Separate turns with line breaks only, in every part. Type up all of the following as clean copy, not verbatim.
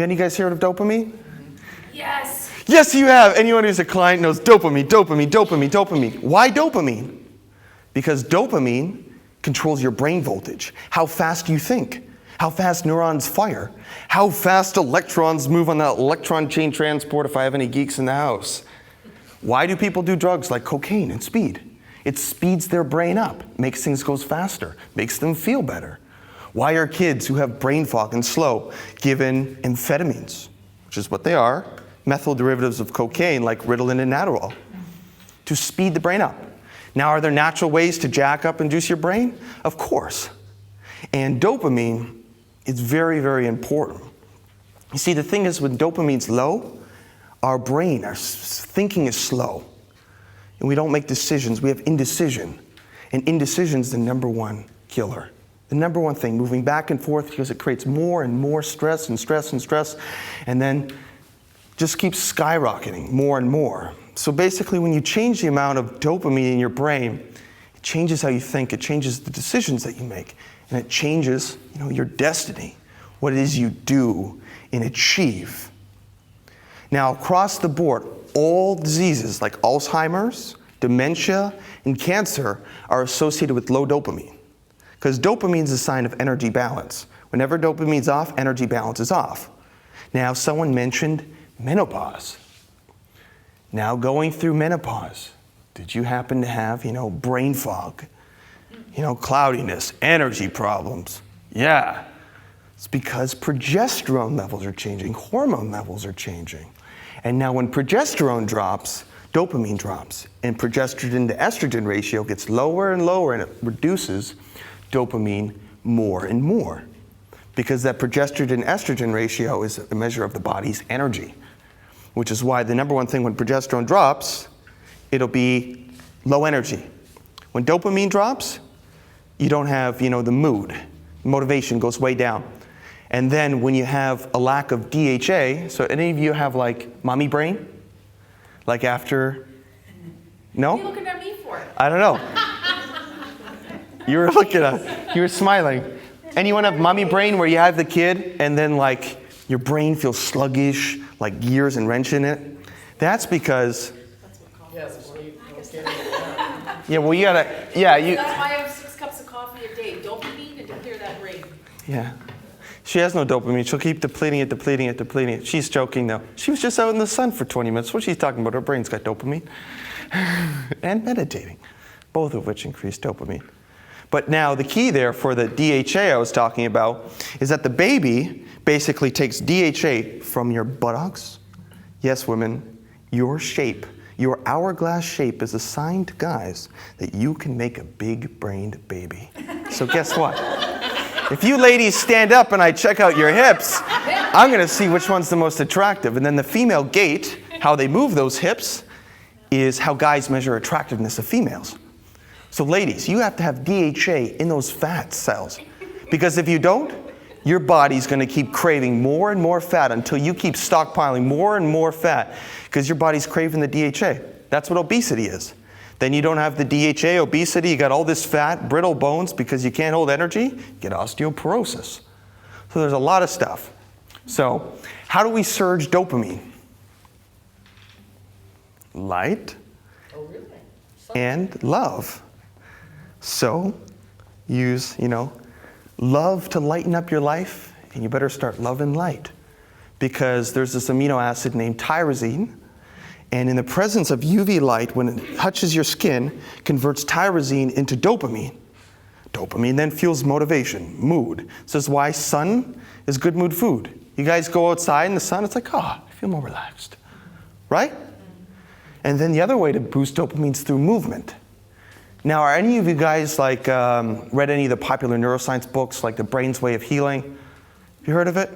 any of you guys heard of dopamine?
Yes.
Yes, you have. Anyone who's a client knows dopamine, dopamine, dopamine, dopamine. Why dopamine? Because dopamine controls your brain voltage, how fast you think, how fast neurons fire, how fast electrons move on that electron chain transport if I have any geeks in the house. Why do people do drugs like cocaine and speed? It speeds their brain up, makes things go faster, makes them feel better. Why are kids who have brain fog and slow given amphetamines, which is what they are, methyl derivatives of cocaine like Ritalin and Adderall, to speed the brain up? Now, are there natural ways to jack up and juice your brain? Of course. And dopamine is very, very important. You see, the thing is, when dopamine's low, our brain, our thinking is slow. And we don't make decisions. We have indecision. And indecision is the number one killer. The number one thing, moving back and forth, because it creates more and more stress and stress and stress, and then just keeps skyrocketing more and more. So basically, when you change the amount of dopamine in your brain, it changes how you think, it changes the decisions that you make, and it changes, your destiny, what it is you do and achieve. Now, across the board, all diseases like Alzheimer's, dementia, and cancer are associated with low dopamine. Because dopamine is a sign of energy balance. Whenever dopamine's off, energy balance is off. Now, someone mentioned menopause. Now, going through menopause, did you happen to have, brain fog, cloudiness, energy problems? Yeah. It's because progesterone levels are changing, hormone levels are changing. And now when progesterone drops, dopamine drops, and progesterone to estrogen ratio gets lower and lower, and it reduces dopamine more and more. Because that progesterone estrogen ratio is a measure of the body's energy, which is why the number one thing when progesterone drops, it'll be low energy. When dopamine drops, you don't have, the mood. Motivation goes way down. And then when you have a lack of DHA, so any of you have like mommy brain? Like after, no?
What are you looking at me for?
I don't know. You were smiling. Anyone have mommy brain where you have the kid and then like your brain feels sluggish, like gears and wrench in it? That's because, yeah, well you gotta, yeah.
That's why I have 6 cups of coffee a day. Dopamine and to clear that brain.
Yeah. She has no dopamine. She'll keep depleting it. She's joking though. She was just out in the sun for 20 minutes. What she's talking about, her brain's got dopamine. And meditating, both of which increase dopamine. But now the key there for the DHA I was talking about is that the baby basically takes DHA from your buttocks. Yes, women, your shape, your hourglass shape is a sign to guys that you can make a big-brained baby. So guess what? If you ladies stand up and I check out your hips, I'm going to see which one's the most attractive. And then the female gait, how they move those hips, is how guys measure attractiveness of females. So ladies, you have to have DHA in those fat cells. Because if you don't, your body's going to keep craving more and more fat until you keep stockpiling more and more fat because your body's craving the DHA. That's what obesity is. Then you don't have the DHA, obesity, you got all this fat, brittle bones because you can't hold energy, you get osteoporosis. So there's a lot of stuff. So how do we surge dopamine? Light and love. So use, love to lighten up your life, and you better start loving light. Because there's this amino acid named tyrosine, and in the presence of UV light, when it touches your skin, converts tyrosine into dopamine. Dopamine then fuels motivation, mood. This is why sun is good mood food. You guys go outside in the sun, it's like, I feel more relaxed, right? And then the other way to boost dopamine is through movement. Now, are any of you guys read any of the popular neuroscience books, like The Brain's Way of Healing? Have you heard of it?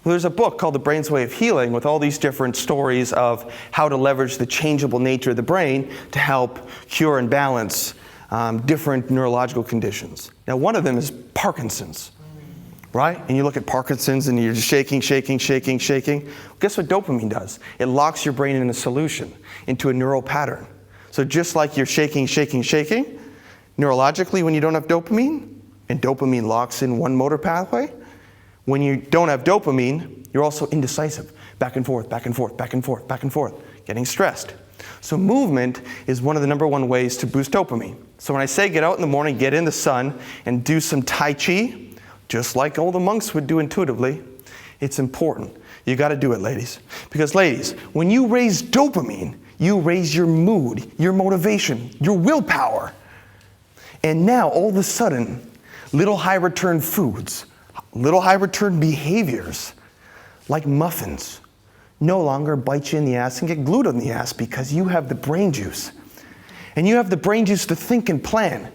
Well, there's a book called The Brain's Way of Healing with all these different stories of how to leverage the changeable nature of the brain to help cure and balance different neurological conditions. Now, one of them is Parkinson's, right? And you look at Parkinson's and you're just shaking. Guess what dopamine does? It locks your brain in a solution, into a neural pattern. So just like you're shaking, neurologically when you don't have dopamine, and dopamine locks in one motor pathway, when you don't have dopamine, You're also indecisive. Back and forth, back and forth, back and forth, back and forth. Getting stressed. So movement is one of the #1 ways to boost dopamine. So when I say get out in the morning, get in the sun, and do some Tai Chi, just like all the monks would do intuitively, it's important. You got to do it, ladies. Because ladies, when you raise dopamine, you raise your mood, your motivation, your willpower. And now, all of a sudden, little high-return foods, little high-return behaviors, like muffins, no longer bite you in the ass and get glued on the ass because you have the brain juice. And you have the brain juice to think and plan.